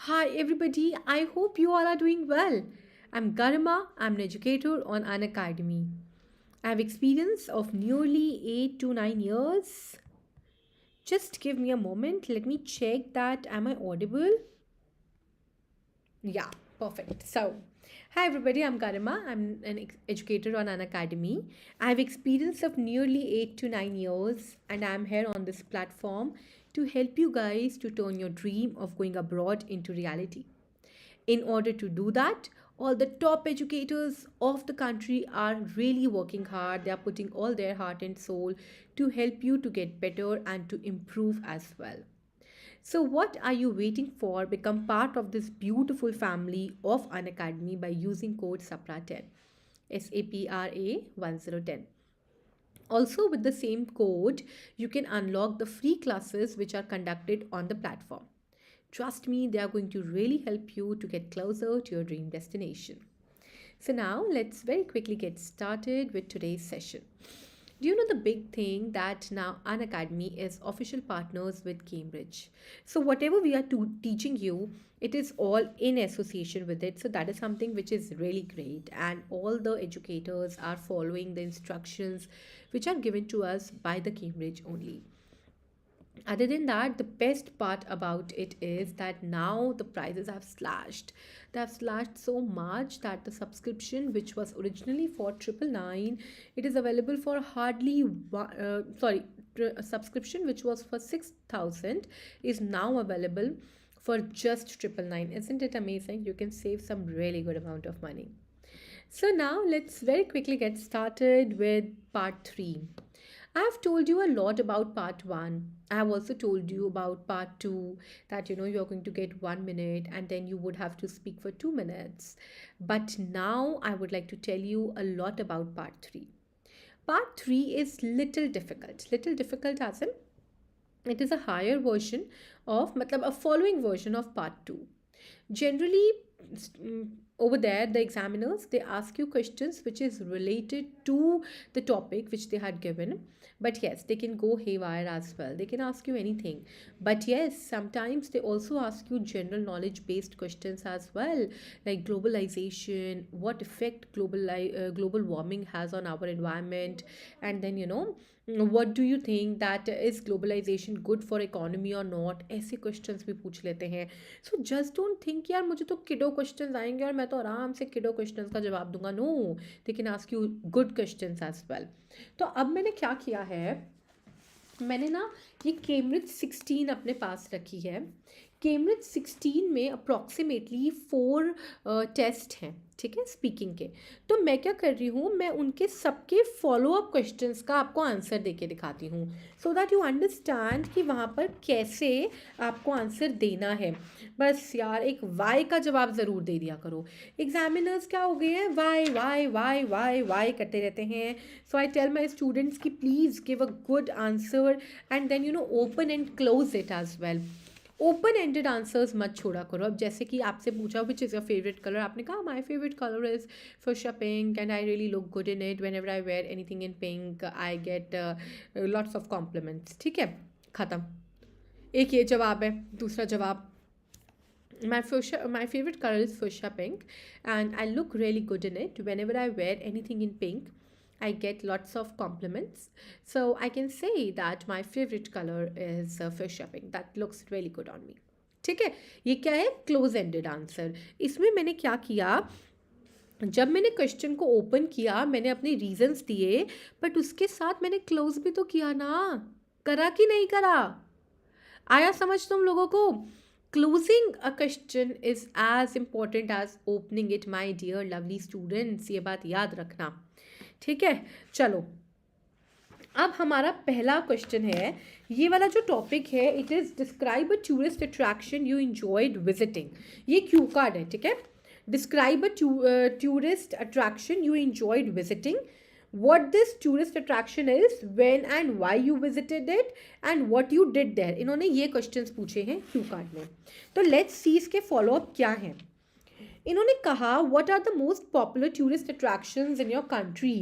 Hi everybody, I hope you all are doing well. I'm Garima, I'm an educator on Unacademy. I have experience of nearly 8 to 9 years. Just give me a moment, let me check that am I audible? Yeah, perfect. So, hi everybody, I'm Garima. I'm an educator on Unacademy. I have experience of nearly 8 to 9 years and I'm here on this platform to help you guys to turn your dream of going abroad into reality. In order to do that, all the top educators of the country are really working hard. They are putting all their heart and soul to help you to get better and to improve as well. So, what are you waiting for? Become part of this beautiful family of Unacademy by using code SAPRA10. SAPRA10. Also, with the same code, you can unlock the free classes which are conducted on the platform. Trust me, they are going to really help you to get closer to your dream destination. So, now let's very quickly get started with today's session. Do you know the big thing that now Unacademy is official partners with Cambridge? So, whatever we are teaching you, it is all in association with it. So, that is something which is really great. And all the educators are following the instructions which are given to us by the Cambridge only. Other than that, the best part about it is that now the prices have slashed. They have slashed so much that the subscription, which was originally for 999, it is available for hardly a subscription which was for 6,000 is now available for just 999. Isn't it amazing? You can save some really good amount of money. So now let's very quickly get started with part 3. I've told you a lot about part 1. I have also told you about part 2, that you're going to get 1 minute and then you would have to speak for 2 minutes. But now I would like to tell you a lot about part 3. Part 3 is little difficult. Little difficult as in it is a higher version of matlab a following version of part 2. Generally, over there the examiners they ask you questions which is related to the topic which they had given, but yes, they can go haywire as well. They can ask you anything, but yes, sometimes they also ask you general knowledge based questions as well, like globalization, what effect global warming has on our environment, and then what do you think that is globalization good for economy or not, ऐसे questions भी पूछ लेते हैं. So just don't think यार मुझे तो किडो questions आएंगे और मैं तो आराम से किडो क्वेश्चंस का जवाब दूंगा. No, they can ask you good questions as well. तो अब मैंने क्या किया है, मैंने ना ये कैम्ब्रिज 16 अपने पास रखी है. कैम्ब्रिज 16 में अप्रॉक्सीमेटली 4 टेस्ट हैं, ठीक है, स्पीकिंग के. तो मैं क्या कर रही हूँ, मैं उनके सबके फॉलोअप क्वेश्चंस का आपको आंसर दे के दिखाती हूँ, सो दैट यू अंडरस्टैंड कि वहाँ पर कैसे आपको आंसर देना है. बस यार एक वाई का जवाब ज़रूर दे दिया करो. एग्जामिनर्स क्या हो गए हैं, why why why why why करते रहते हैं. So I tell my students कि please give a good answer and then open and close it as well. Open ended answers मत छोड़ा करो. अब जैसे कि आपसे पूछा which is your favourite colour, आपने कहा my favourite colour is fuchsia pink and I really look good in it. Whenever I wear anything in pink I get lots of compliments. ठीक है, ख़त्म. एक ये जवाब है. दूसरा जवाब, my favorite color is fuchsia pink and I look really good in it. Whenever I wear anything in pink, I get lots of compliments. So I can say that my favorite color is fuchsia pink. That looks really good on me. ठीक है, ये क्या है, close ended answer. इसमें मैंने क्या किया, जब मैंने क्वेश्चन को ओपन किया मैंने अपने रीजंस दिए, बट उसके साथ मैंने क्लोज भी तो किया ना. करा कि नहीं करा, आया समझ तुम लोगों को. Closing a question is as important as opening it, my dear lovely students. ये बात याद रखना, ठीक है. चलो, अब हमारा पहला क्वेश्चन है. ये वाला जो टॉपिक है, it is describe a tourist attraction you enjoyed visiting. ये क्यू कार्ड है, ठीक है. Describe a tourist attraction you enjoyed visiting, what this tourist attraction is, when and why you visited it, and what you did there. इन्होंने ये questions पूछे हैं Q card में. तो लेट्स सी इसके फॉलोअप क्या हैं. इन्होंने कहा what are the most popular tourist attractions in your country.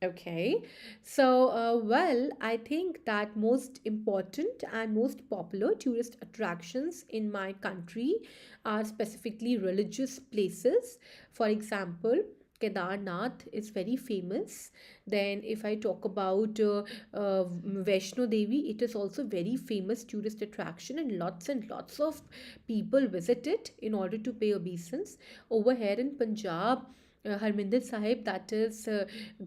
Okay, so well, I think that most important and most popular tourist attractions in my country are specifically religious places. For example, Kedarnath is very famous. Then, if I talk about Vaishno Devi, it is also very famous tourist attraction, and lots of people visit it in order to pay obeisance. Over here in Punjab, Harminder Sahib, that is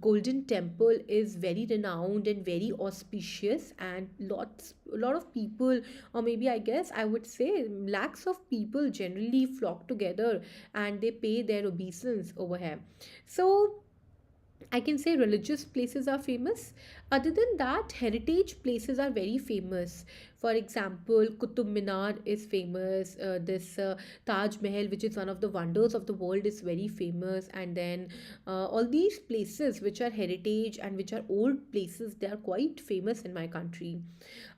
Golden Temple, is very renowned and very auspicious, and a lot of people, or maybe I guess I would say lakhs of people generally flock together and they pay their obeisance over here. So I can say religious places are famous. Other than that, heritage places are very famous. For example, Qutub Minar is famous. This Taj Mahal, which is one of the wonders of the world, is very famous. And then all these places, which are heritage and which are old places, they are quite famous in my country.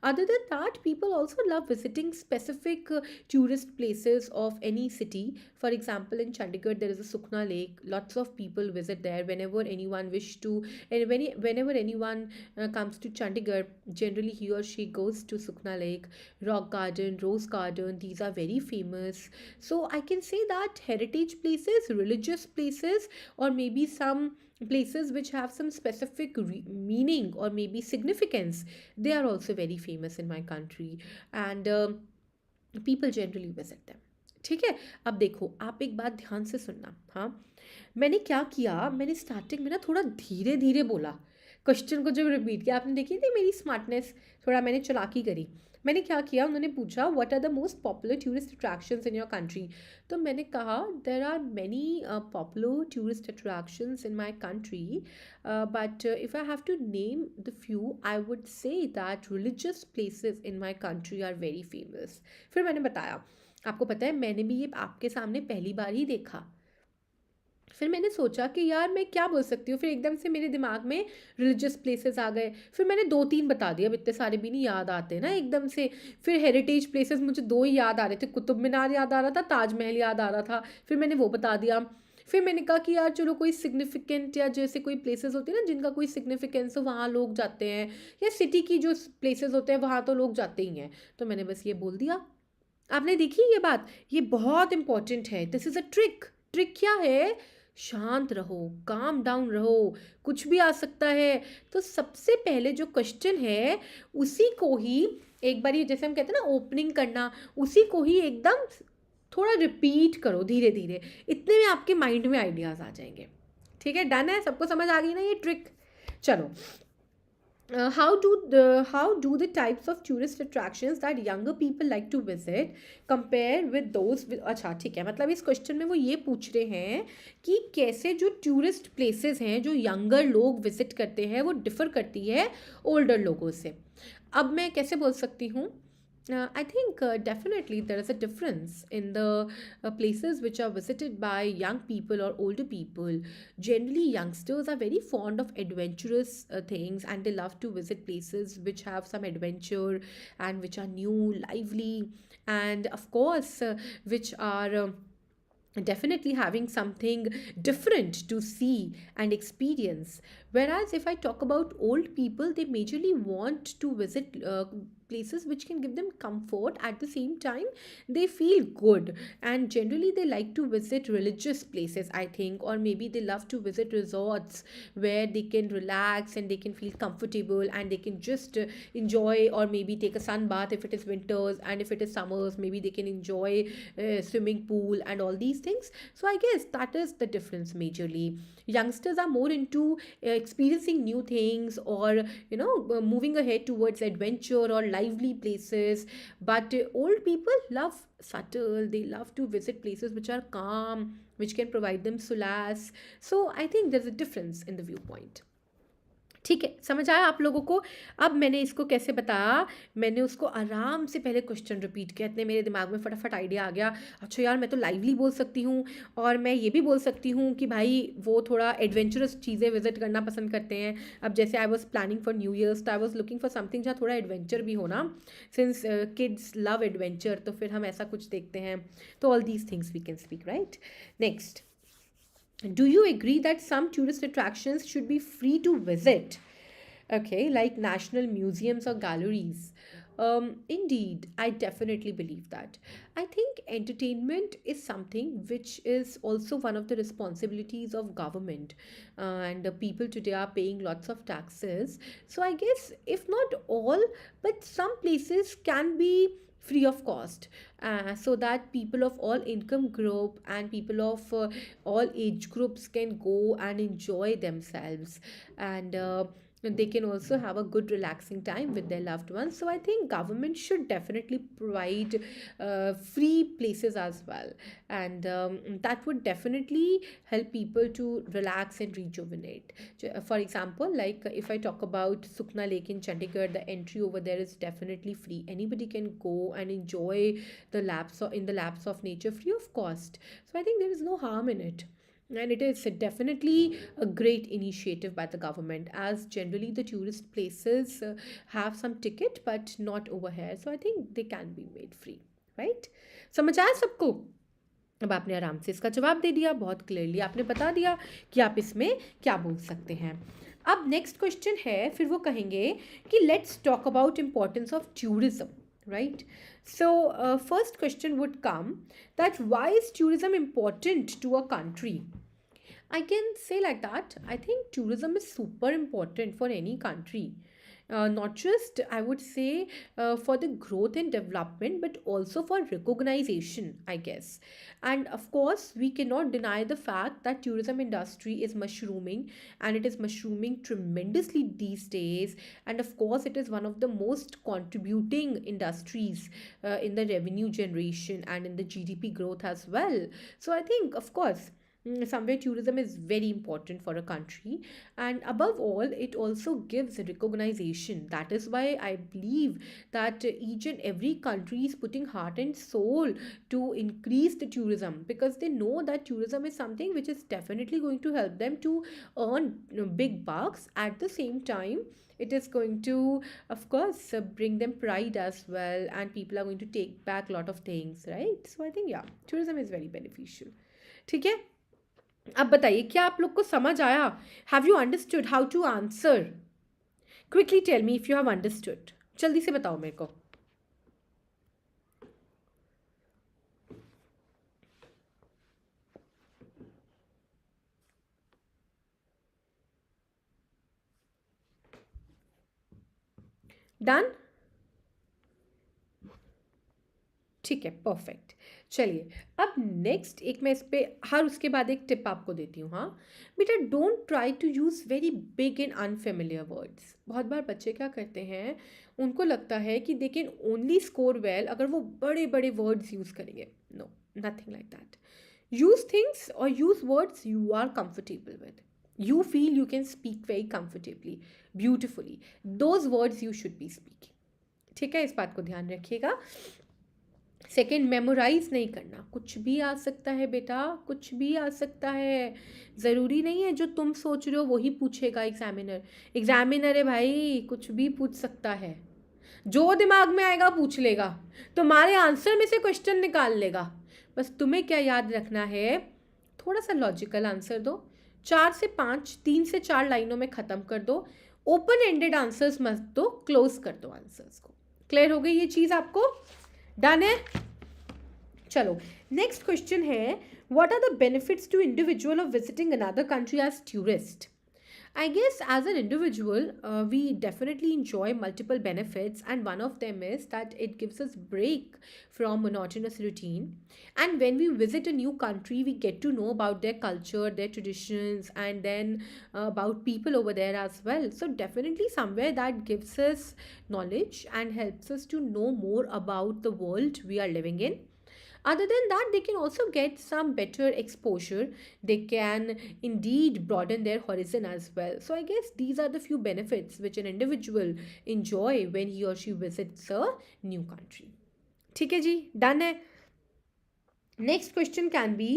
Other than that, people also love visiting specific tourist places of any city. For example, in Chandigarh, there is a Sukna Lake. Lots of people visit there whenever anyone wish to, and whenever anyone comes to Chandigarh, generally he or she goes to Sukna Lake, Rock Garden, Rose Garden. These are very famous. So I can say that heritage places, religious places, or maybe some places which have some specific meaning or maybe significance, they are also very famous in my country, and people generally visit them. ठीक है, अब देखो आप एक बात ध्यान से सुनना, हाँ। मैंने क्या किया, मैंने स्टार्टिंग में ना थोड़ा धीरे धीरे बोला, क्वेश्चन को जब रिपीट किया, आपने देखी थी मेरी स्मार्टनेस, थोड़ा मैंने चालाकी करी। मैंने क्या किया, उन्होंने पूछा what are the most popular tourist attractions in your country, तो मैंने कहा there are many popular tourist attractions in my country, but if I have to name the few I would say that religious places in my country are very famous. फिर मैंने बताया, आपको पता है मैंने भी ये आपके सामने पहली बार ही देखा। फिर मैंने सोचा कि यार मैं क्या बोल सकती हूँ, फिर एकदम से मेरे दिमाग में रिलीजियस प्लेसेस आ गए, फिर मैंने दो तीन बता दिया, अब इतने सारे भी नहीं याद आते ना एकदम से। फिर हेरिटेज प्लेसेस मुझे दो ही याद आ रहे थे, कुतुब मीनार याद आ रहा था, ताजमहल याद आ रहा था, फिर मैंने वो बता दिया। फिर मैंने कहा कि यार चलो कोई सिग्निफिकेंट या जैसे कोई प्लेसेस होते हैं ना जिनका कोई सिग्निफिकेंस हो, वहाँ लोग जाते हैं, या सिटी की जो प्लेसेस होते हैं वहाँ तो लोग जाते ही हैं, तो मैंने बस ये बोल दिया। आपने देखी ये बात, ये बहुत इंपॉर्टेंट है, this is a trick. Trick क्या है, शांत रहो, काम डाउन रहो, कुछ भी आ सकता है। तो सबसे पहले जो क्वेश्चन है उसी को ही एक बार, ये जैसे हम कहते हैं ना ओपनिंग करना, उसी को ही एकदम थोड़ा रिपीट करो धीरे धीरे, इतने में आपके माइंड में आइडियाज़ आ जाएंगे। ठीक है, डन है, सबको समझ आ गई ना ये ट्रिक। चलो, how do the types of tourist attractions that younger people like to visit compare with those with, अच्छा ठीक है, मतलब इस क्वेश्चन में वो ये पूछ रहे हैं कि कैसे जो टूरिस्ट प्लेसेस हैं जो यंगर लोग विजिट करते हैं वो डिफ़र करती है ओल्डर लोगों से। अब मैं कैसे बोल सकती हूँ, I think definitely there is a difference in the places which are visited by young people or older people. Generally, youngsters are very fond of adventurous things, and they love to visit places which have some adventure and which are new, lively, and of course, which are. Definitely having something different to see and experience. Whereas if I talk about old people, they majorly want to visit places which can give them comfort, at the same time they feel good, and generally they like to visit religious places, I think, or maybe they love to visit resorts where they can relax and they can feel comfortable and they can just enjoy, or maybe take a sun bath if it is winters, and if it is summers maybe they can enjoy swimming pool and all these things. So I guess that is the difference majorly. Youngsters are more into experiencing new things, or moving ahead towards adventure or lively places, but old people love subtle, they love to visit places which are calm, which can provide them solace. So I think there's a difference in the viewpoint. ठीक है, समझ आया आप लोगों को। अब मैंने इसको कैसे बताया, मैंने उसको आराम से पहले क्वेश्चन रिपीट किया, इतने मेरे दिमाग में फटाफट आइडिया आ गया। अच्छा यार, मैं तो लाइवली बोल सकती हूँ, और मैं ये भी बोल सकती हूँ कि भाई वो थोड़ा एडवेंचरस चीज़ें विजिट करना पसंद करते हैं। अब जैसे I was planning for New Year's, तो I was looking for something जहाँ थोड़ा एडवेंचर भी हो ना, सिंस किड्स लव एडवेंचर, तो फिर हम ऐसा कुछ देखते हैं। तो all these things we can speak, right. Next, Do you agree that some tourist attractions should be free to visit? Okay, like national museums or galleries. Indeed, I definitely believe that. I think entertainment is something which is also one of the responsibilities of government, and the people today are paying lots of taxes. So I guess if not all, but some places can be free of cost, so that people of all income group and people of all age groups can go and enjoy themselves, and they can also have a good relaxing time with their loved ones. So I think government should definitely provide free places as well, and that would definitely help people to relax and rejuvenate. For example, like if I talk about Sukna Lake in Chandigarh, the entry over there is definitely free. Anybody can go and enjoy in the lapse of nature free of cost. So I think there is no harm in it. And it is definitely a great initiative by the government, as generally the tourist places have some ticket but not over here. So I think they can be made free, right? समझ आया सबको? अब आपने आराम से इसका जवाब दे दिया, बहुत क्लियरली आपने बता दिया कि आप इसमें क्या बोल सकते हैं. अब नेक्स्ट क्वेश्चन है, फिर वो कहेंगे कि let's talk about importance of tourism, right? So first question would come, that why is tourism important to a country? I can say like that. I think tourism is super important for any country. Not just, I would say, for the growth and development, but also for recognition, I guess. And of course, we cannot deny the fact that tourism industry is mushrooming, and it is mushrooming tremendously these days. And of course, it is one of the most contributing industries in the revenue generation and in the GDP growth as well. So I think, of course, somewhere tourism is very important for a country, and above all it also gives recognition. That is why I believe that each and every country is putting heart and soul to increase the tourism, because they know that tourism is something which is definitely going to help them to earn big bucks. At the same time, it is going to, of course, bring them pride as well, and people are going to take back a lot of things, right? So I think, yeah, tourism is very beneficial. ठीक है. अब बताइए, क्या आप लोग को समझ आया? Have you understood how to answer? Quickly tell me if you have understood. जल्दी से बताओ मेरे को. डन? ठीक है, परफेक्ट. चलिए, अब नेक्स्ट एक मैं इस पे हर उसके बाद एक टिप आपको देती हूँ. हाँ बेटा, don't try to use very big and unfamiliar words. बहुत बार बच्चे क्या करते हैं, उनको लगता है कि they can only score well अगर वो बड़े बड़े वर्ड्स यूज़ करेंगे. No, nothing like that. Use things और use words you are comfortable with. You feel you can speak very comfortably, beautifully. Those words you should be speaking. ठीक है, इस बात को ध्यान रखिएगा. सेकेंड, मेमोराइज नहीं करना. कुछ भी आ सकता है बेटा, कुछ भी आ सकता है. ज़रूरी नहीं है जो तुम सोच रहे हो वही पूछेगा एग्जामिनर. एग्जामिनर है भाई, कुछ भी पूछ सकता है. जो दिमाग में आएगा पूछ लेगा, तुम्हारे आंसर में से क्वेश्चन निकाल लेगा. बस तुम्हें क्या याद रखना है, थोड़ा सा लॉजिकल आंसर दो. 4 से 5, 3 से 4 लाइनों में ख़त्म कर दो. ओपन एंडेड आंसर्स मत दो, क्लोज कर दो आंसर्स को. क्लियर हो गई ये चीज़ आपको? डन है? चलो, नेक्स्ट क्वेश्चन है, what are the benefits to individual of visiting another country as tourist? I guess as an individual, we definitely enjoy multiple benefits, and one of them is that it gives us break from monotonous routine. And when we visit a new country, we get to know about their culture, their traditions, and then about people over there as well. So definitely somewhere that gives us knowledge and helps us to know more about the world we are living in. Other than that, they can also get some better exposure. They can indeed broaden their horizon as well. So I guess these are the few benefits which an individual enjoy when he or she visits a new country. ठीक है जी, done है. Next question can be,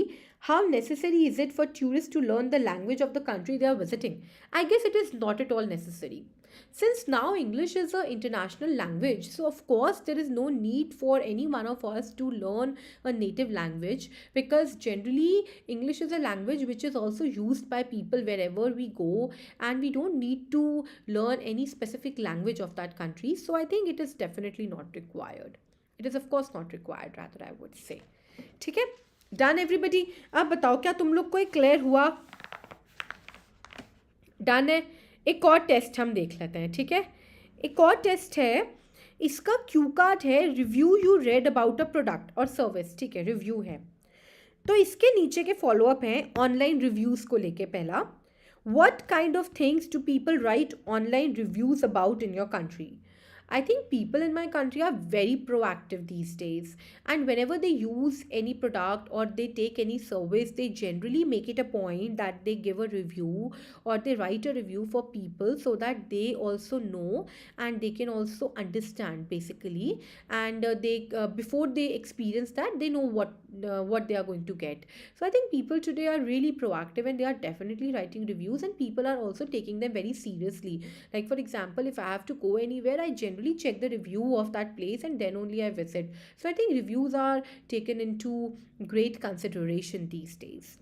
how necessary is it for tourists to learn the language of the country they are visiting? I guess it is not at all necessary. Since now English is an international language, so of course there is no need for any one of us to learn a native language, because generally English is a language which is also used by people wherever we go, and we don't need to learn any specific language of that country. So I think it is definitely not required. It is of course not required, rather I would say. ठीक है, done everybody. अब बताओ क्या तुम लोग को clear हुआ? Done है. एक और टेस्ट हम देख लेते हैं, ठीक है. एक और टेस्ट है, इसका क्यू कार्ड है, review you read about a product और सर्विस. ठीक है, रिव्यू है. तो इसके नीचे के फॉलोअप हैं ऑनलाइन रिव्यूज़ को लेके. पहला, what kind of things do people right online reviews about in your country? I think people in my country are very proactive these days, and whenever they use any product or they take any service, they generally make it a point that they give a review or they write a review for people, so that they also know and they can also understand basically, and they before they experience that, they know what they are going to get. So I think people today are really proactive, and they are definitely writing reviews, and people are also taking them very seriously. Like for example, if I have to go anywhere, I generally check the review of that place and then only I visit. So I think reviews are taken into great consideration these days.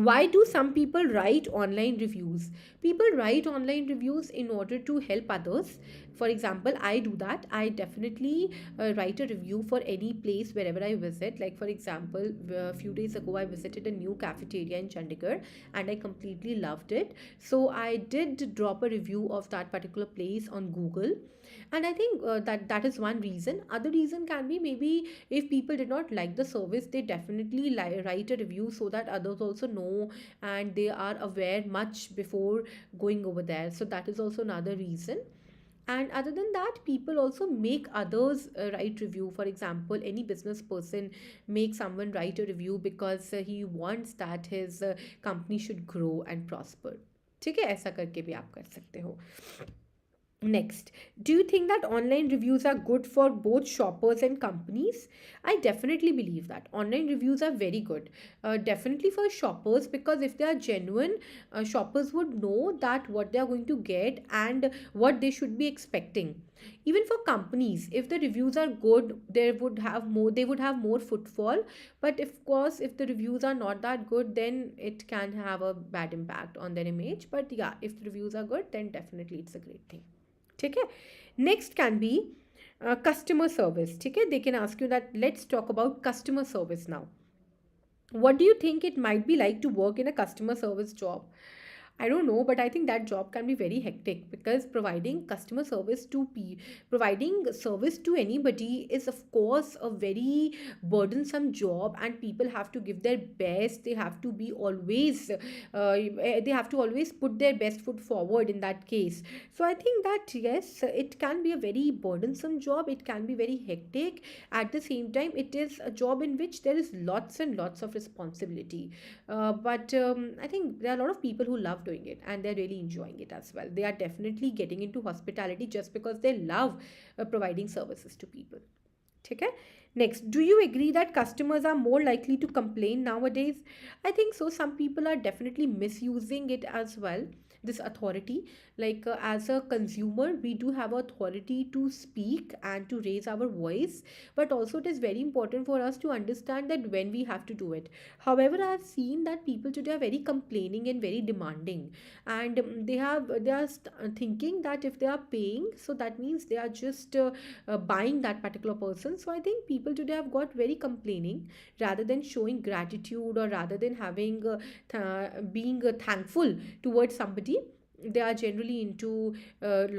Why do some people write online reviews? People write online reviews in order to help others. For example, I do that. I definitely write a review for any place wherever I visit. Like for example, a few days ago I visited a new cafeteria in Chandigarh and I completely loved it. So I did drop a review of that particular place on Google, and I think that is one reason. Other reason can be, maybe if people did not like the service, they definitely write a review so that others also know and they are aware much before going over there. So that is also another reason. And other than that, people also make others write review. For example, any business person makes someone write a review because he wants that his company should grow and prosper. ठीक है, ऐसा करके भी आप कर सकते हो. Next, do you think that online reviews are good for both shoppers and companies? I definitely believe that online reviews are very good. Definitely for shoppers, because if they are genuine, shoppers would know that what they are going to get and what they should be expecting. Even for companies, if the reviews are good, they would have more footfall. But of course, if the reviews are not that good, then it can have a bad impact on their image. But yeah, if the reviews are good, then definitely it's a great thing. ठीक है. Next can be customer service. ठीक है, दे can ask you that let's talk about customer service now. What do you think it might be like to work in a customer service job? I don't know, but I think that job can be very hectic, because providing service to anybody is of course a very burdensome job, and people have to give their best. They have to be always they have to always put their best foot forward in that case. So I think that yes, it can be a very burdensome job. It can be very hectic. At the same time, it is a job in which there is lots and lots of responsibility. But I think there are a lot of people who love doing it, and they're really enjoying it as well. They are definitely getting into hospitality just because they love providing services to people. Okay. Next, do you agree that customers are more likely to complain nowadays? I think so. Some people are definitely misusing it as well, this authority. Like as a consumer, we do have authority to speak and to raise our voice, but also it is very important for us to understand that when we have to do it. However, I have seen that people today are very complaining and very demanding, and they are thinking that if they are paying, so that means they are just buying that particular person. So I think people today have got very complaining rather than showing gratitude, or rather than having being thankful towards somebody. They are generally into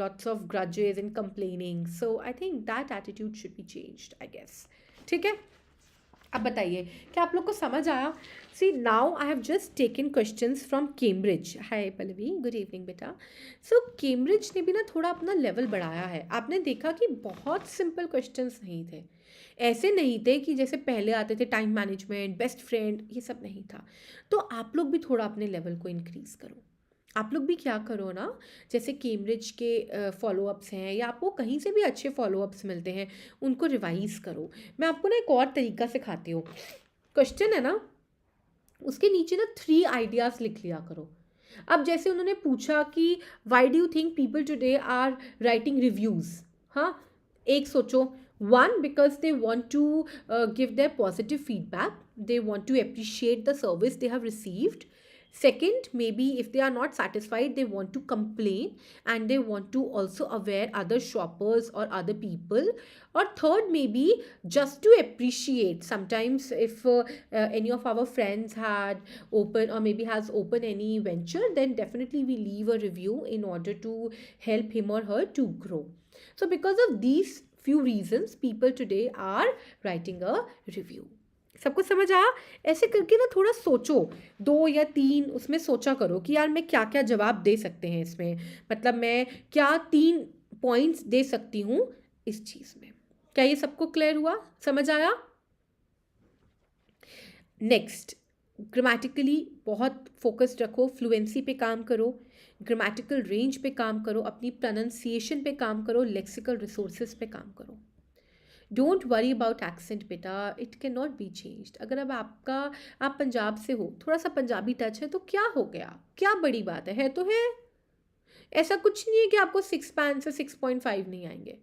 lots of grudges and complaining. So I think that attitude should be changed, I guess. ठीक है, अब बताइए क्या आप लोग को समझ आया? See now I have just taken questions from Cambridge. Hi Pallavi, good evening बेटा. सो कैम्ब्रिज ने भी ना थोड़ा अपना लेवल बढ़ाया है. आपने देखा कि बहुत सिंपल क्वेश्चंस नहीं थे. ऐसे नहीं थे कि जैसे पहले आते थे टाइम मैनेजमेंट, बेस्ट फ्रेंड, ये सब नहीं था. तो आप लोग भी थोड़ा अपने लेवल को इंक्रीज़ करो. आप लोग भी क्या करो ना, जैसे कैम्ब्रिज के फॉलोअप्स हैं या आपको कहीं से भी अच्छे फॉलोअप्स मिलते हैं, उनको रिवाइज़ करो. मैं आपको ना एक और तरीका सिखाती हूँ. क्वेश्चन है ना, उसके नीचे ना 3 आइडियाज़ लिख लिया करो. अब जैसे उन्होंने पूछा कि why do you think people today are writing reviews, हाँ, एक सोचो, one because they want to give their positive feedback, they want to appreciate the service they have received. Second, maybe if they are not satisfied, they want to complain and they want to also aware other shoppers or other people. Or third, maybe just to appreciate. Sometimes if any of our friends had open or maybe has open any venture, then definitely we leave a review in order to help him or her to grow. So because of these few reasons, people today are writing a review. सबको समझ आया? ऐसे करके ना थोड़ा सोचो, 2 या 3 उसमें सोचा करो कि यार मैं क्या-क्या जवाब दे सकते हैं इसमें। मतलब मैं क्या 3 पॉइंट्स दे सकती हूँ इस चीज़ में। क्या ये सबको क्लियर हुआ? समझ आया? नेक्स्ट, ग्रामेटिकली बहुत फोकस्ड रखो, फ्लुएंसी पे काम करो, ग्रामेटिकल रेंज पे काम करो, अपनी प्रोनाउंसिएशन पे काम करो, लेक्सिकल रिसोर्सेज पे काम करो। डोंट वरी अबाउट एक्सेंट बेटा, it can not be changed. अगर अब आप पंजाब से हो, थोड़ा सा पंजाबी टच है तो क्या हो गया, क्या बड़ी बात है तो है। ऐसा कुछ नहीं है कि आपको 6 पैन से 6.5 नहीं आएंगे।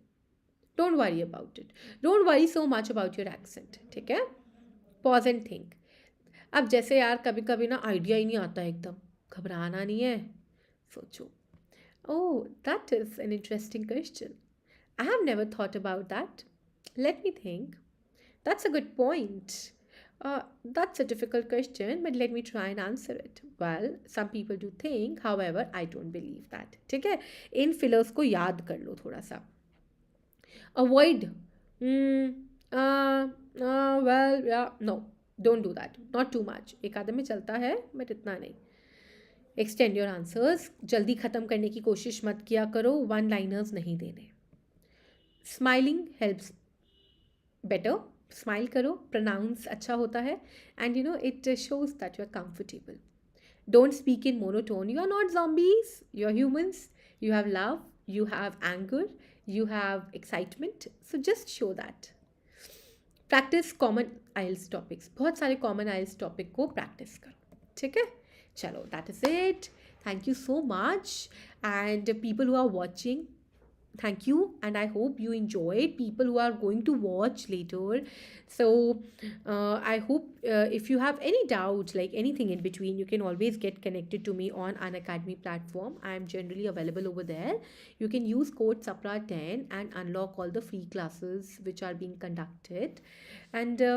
Don't worry about it, don't worry so much about your accent, ठीक है? Pause and think. अब जैसे यार कभी कभी ना आइडिया ही नहीं आता एकदम, घबराना नहीं है, सोचो। Oh, that is an interesting question, I have never thought about that, let me think. That's a good point. That's a difficult question, but let me try and answer it. Well, some people do think, however, I don't believe that. ठीक है, इन fillers को याद कर लो थोड़ा सा. Avoid. Well, yeah, no, don't do that. Not too much. एक आदमी में चलता है, but इतना नहीं. Extend your answers. जल्दी ख़त्म करने की कोशिश मत किया करो. One liners नहीं देने. Smiling helps better. स्माइल करो, प्रोनाउंस अच्छा होता है, and you know it shows that you are comfortable. Don't speak in monotone. You are not zombies, you are humans, you have love, you have anger, you have excitement, so just show that. Practice common IELTS topics, बहुत सारे common IELTS topic को practice करो, ठीक है? चलो, that is it. Thank you so much, and people who are watching, thank you, and I hope you enjoyed. People who are going to watch later, so I hope if you have any doubts, like anything in between, you can always get connected to me on Unacademy platform. I am generally available over there. You can use code SAPRA10 and unlock all the free classes which are being conducted, and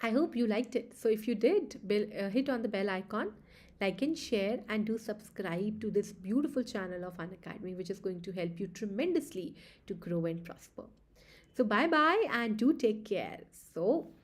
I hope you liked it. So if you did, hit on the bell icon, like and share, and do subscribe to this beautiful channel of Unacademy, which is going to help you tremendously to grow and prosper. So bye bye, and do take care. So